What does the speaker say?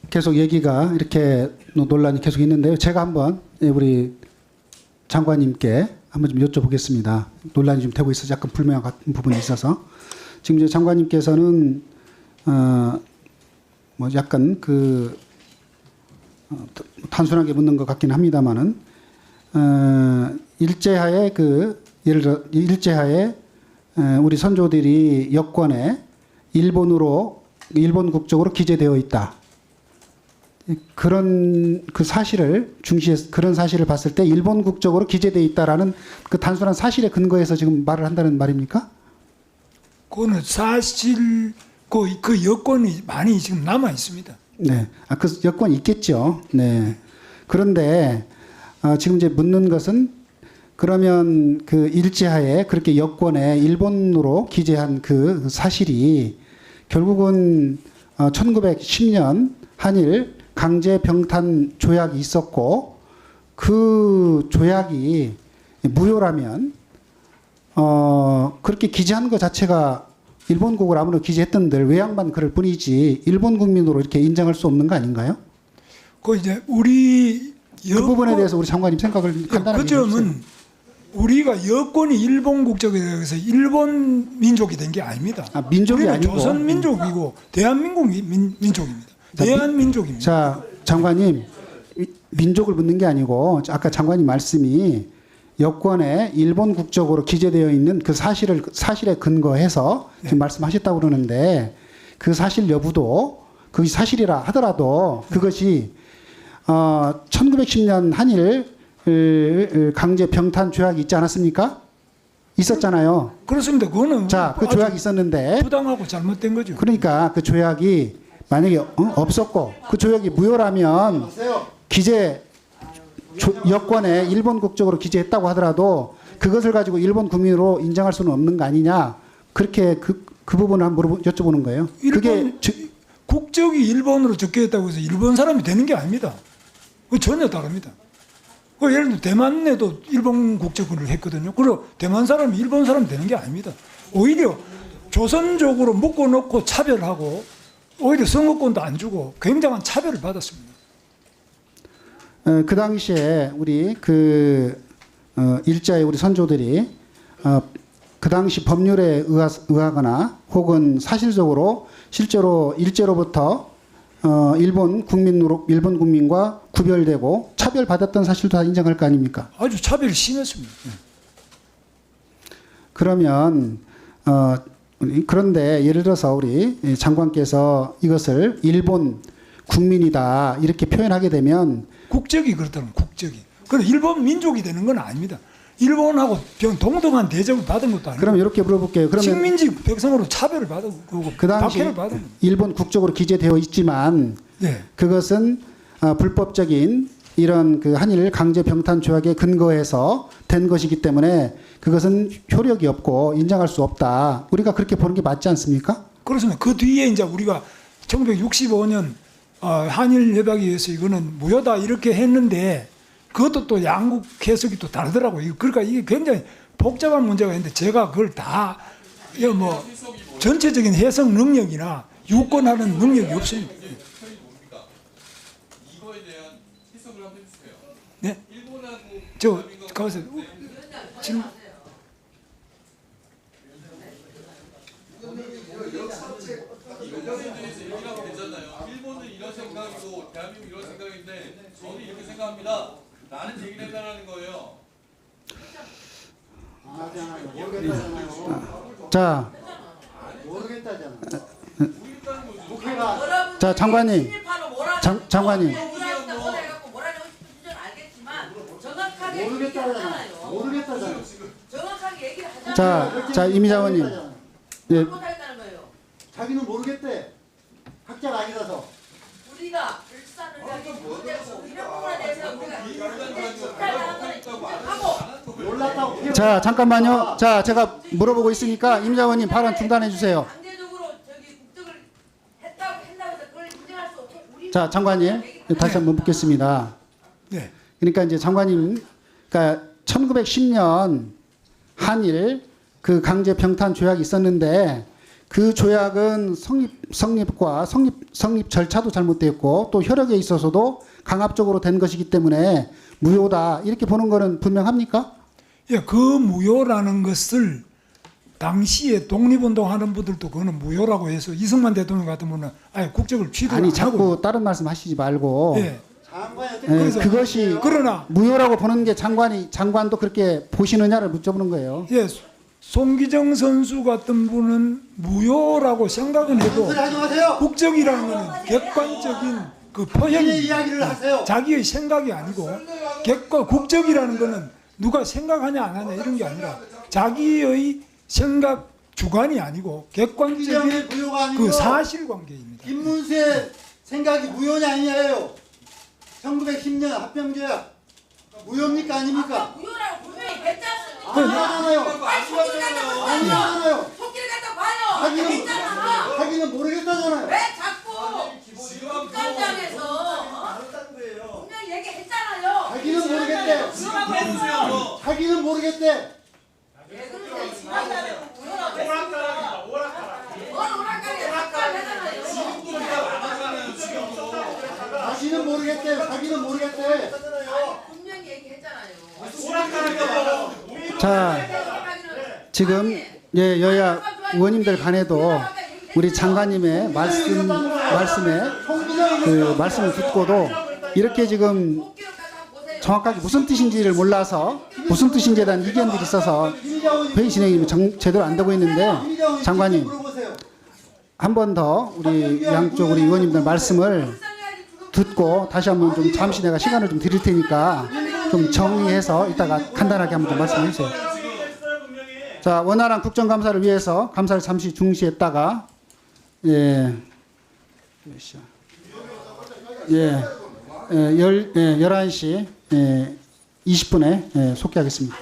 계속 얘기가 이렇게 논란이 계속 있는데요. 제가 한번 우리 장관님께 한번 좀 여쭤보겠습니다. 논란이 좀 되고 있어서 약간 불명확한 부분이 있어서 지금 이제 장관님께서는 뭐 약간 단순하게 묻는 것 같긴 합니다만은 일제하에 예를 들어 일제하에 우리 선조들이 여권에 일본 국적으로 기재되어 있다. 그런 사실을 그런 사실을 봤을 때 일본 국적으로 기재되어 있다라는 그 단순한 사실에 근거해서 지금 말을 한다는 말입니까? 그거는 사실 그 여권이 많이 지금 남아 있습니다. 네, 그 여권이 있겠죠. 네. 그런데 지금 이제 묻는 것은 그러면 그 일제하에 그렇게 여권에 일본으로 기재한 그 사실이 결국은 1910년 한일 강제 병탄 조약이 있었고 그 조약이 무효라면 그렇게 기재한 것 자체가 일본국을 아무래도 기재했던들 외양만 그럴 뿐이지 일본 국민으로 이렇게 인정할 수 없는 거 아닌가요? 그 이제 우리 그 부분에 대해서 우리 장관님 생각을 간단하게 그 점은 우리가 여권이 일본 국적에 대해서 일본 민족이 된 게 아닙니다. 민족이 우리는 아니고 조선 민족이고 대한민국 민족입니다. 대한민족입니다. 자, 장관님 민족을 묻는 게 아니고 아까 장관님 말씀이 여권에 일본 국적으로 기재되어 있는 그 사실에 근거해서 지금 말씀하셨다고 그러는데 그 사실 여부도 그것이 사실이라 하더라도 그것이 1910년 한일 강제 병탄 조약이 있지 않았습니까? 있었잖아요. 그렇습니다. 그거는 자, 그 조약이 있었는데 부당하고 잘못된 거죠. 그러니까 그 조약이 만약에 없었고 그 조약이 무효라면 여권에 일본 국적으로 기재했다고 하더라도 그것을 가지고 일본 국민으로 인정할 수는 없는 거 아니냐 그렇게 그 부분을 한번 여쭤보는 거예요. 그게 국적이 일본으로 적혀있다고 해서 일본 사람이 되는 게 아닙니다. 그 전혀 다릅니다. 예를 들어 대만에도 일본 국적을 했거든요. 그리고 대만 사람이 일본 사람이 되는 게 아닙니다. 오히려 조선족으로 묶어놓고 차별하고 오히려 선거권도 안 주고 굉장한 차별을 받았습니다. 그 당시에 우리 일자의 우리 선조들이 그 당시 법률에 의하거나 혹은 사실적으로 실제로 일제로부터 일본 국민과 구별되고 차별받았던 사실도 다 인정할 거 아닙니까? 아주 차별이 심했습니다. 그러면 그런데 예를 들어서 우리 장관께서 이것을 일본 국민이다 이렇게 표현하게 되면 국적이 그렇다면 국적이. 그럼 일본 민족이 되는 건 아닙니다. 일본하고 동등한 대접을 받은 것도 아니고. 그럼 이렇게 물어볼게요. 그러면 식민지 백성으로 차별을 받은 거고 그 당시 박해를 받은 일본 국적으로 기재되어 있지만 네. 그것은 불법적인 이런 그 한일 강제 병탄 조약에 근거해서 된 것이기 때문에 그것은 효력이 없고 인정할 수 없다. 우리가 그렇게 보는 게 맞지 않습니까? 그렇습니다. 그 뒤에 이제 우리가 1965년 한일 협약에 의해서 이거는 무효다 이렇게 했는데 그것도 또 양국 해석이 또 다르더라고요. 그러니까 이게 굉장히 복잡한 문제가 있는데 제가 그걸 다 뭐 전체적인 해석 능력이나 유권하는 능력이 없습니다. 이거에 대한 해석을 한번 해주세요. 네? 일본하고 저 가서 지금 이거에 대해서 얘기를 하면 되잖아요. 일본은 이런 생각이고 대한민국 이런 생각인데 저는 이렇게 생각합니다. 나는 얘기를 해달라는 거예요. 자, 모르겠다잖아. 자 장관님, 장관님. 모르겠다잖아. 정확하게 얘기를 하잖아요. 자 이미자원님. 예, 못하겠다는 거예요. 자기는 모르겠대. 학자가 아니라서. 우리가 불산을 가지고 문제고 이런 부분에 대해서 우리가 실패하는 거는 인정하고 몰랐다고. 자 잠깐만요. 자 제가 물어보고 있으니까 이미자원님 발언 중단해 주세요. 강제적으로 국적을 했다고 해서 그걸 인정할 수 없고 우리 자 장관님 다시 한번 묻겠습니다. 네. 그러니까 이제 장관님, 그러니까 1910년 한일 그 강제 병탄 조약이 있었는데 그 조약은 성립 절차도 잘못됐고 또 효력에 있어서도 강압적으로 된 것이기 때문에 무효다 이렇게 보는 거는 분명합니까? 예, 그 무효라는 것을 당시에 독립운동하는 분들도 그거는 무효라고 해서 이승만 대통령 같은 분은 아예 국적을 취득 안 아니 하고 자꾸 다른 말씀하시지 말고 예, 장관한테 예, 그래서- 그것이 그러나 무효라고 보는 게 장관도 그렇게 보시느냐를 묻어보는 거예요. 예, 송기정 선수 같은 분은 무효라고 생각은 해도 소리 하지 마세요. 국적이라는 것은 객관적인 그 본인의 표현이 이야기를 하세요. 자기의 생각이 아니고 국적이라는 것은 누가 생각하냐 안 하냐 이런 게 아니라 자기의 생각 주관이 아니고 객관적인 이정의 무효가 아니고 그 사실관계입니다. 김문수의 생각이 무효냐 아니에요. 1910년 합병조약 무효입니까 아닙니까? 무효라고 분명히 했지 않습니까? 아니잖아요. 아니 토끼를 갖다 보세요. 아니잖아요. 토끼를 갖다 봐요. 했잖아. 하기는 모르겠다잖아요. 왜 자꾸 국감장에서 분명히 얘기했잖아요. 하기는 모르겠대. 무효라고 했어요. 하기는 모르겠대. 왜 그러세요? 무효라고 했습니다. 뭘 오락가리에 답변하잖아요. 하기는 모르겠대. 하기는 모르겠대. 분명히 얘기했잖아요. 자, 지금 예, 여야 의원님들 간에도 우리 장관님의 말씀에 그 말씀을 듣고도 이렇게 지금 토끼를 갖다 보세요. 정확하게 무슨 뜻인지를 몰라서 무슨 뜻인지에 대한 이견들이 있어서 회의 진행이 제대로 안 되고 있는데 장관님 물어보세요. 한 번 더 우리 양쪽 우리 의원님들 말씀을 듣고 다시 한번 좀 잠시 내가 시간을 좀 드릴 테니까 좀 정리해서 이따가 간단하게 한번 좀 말씀해 주세요. 자, 원활한 국정감사를 위해서 감사를 잠시 중시했다가 예, 몇 시야? 11시 20분에 속개하겠습니다.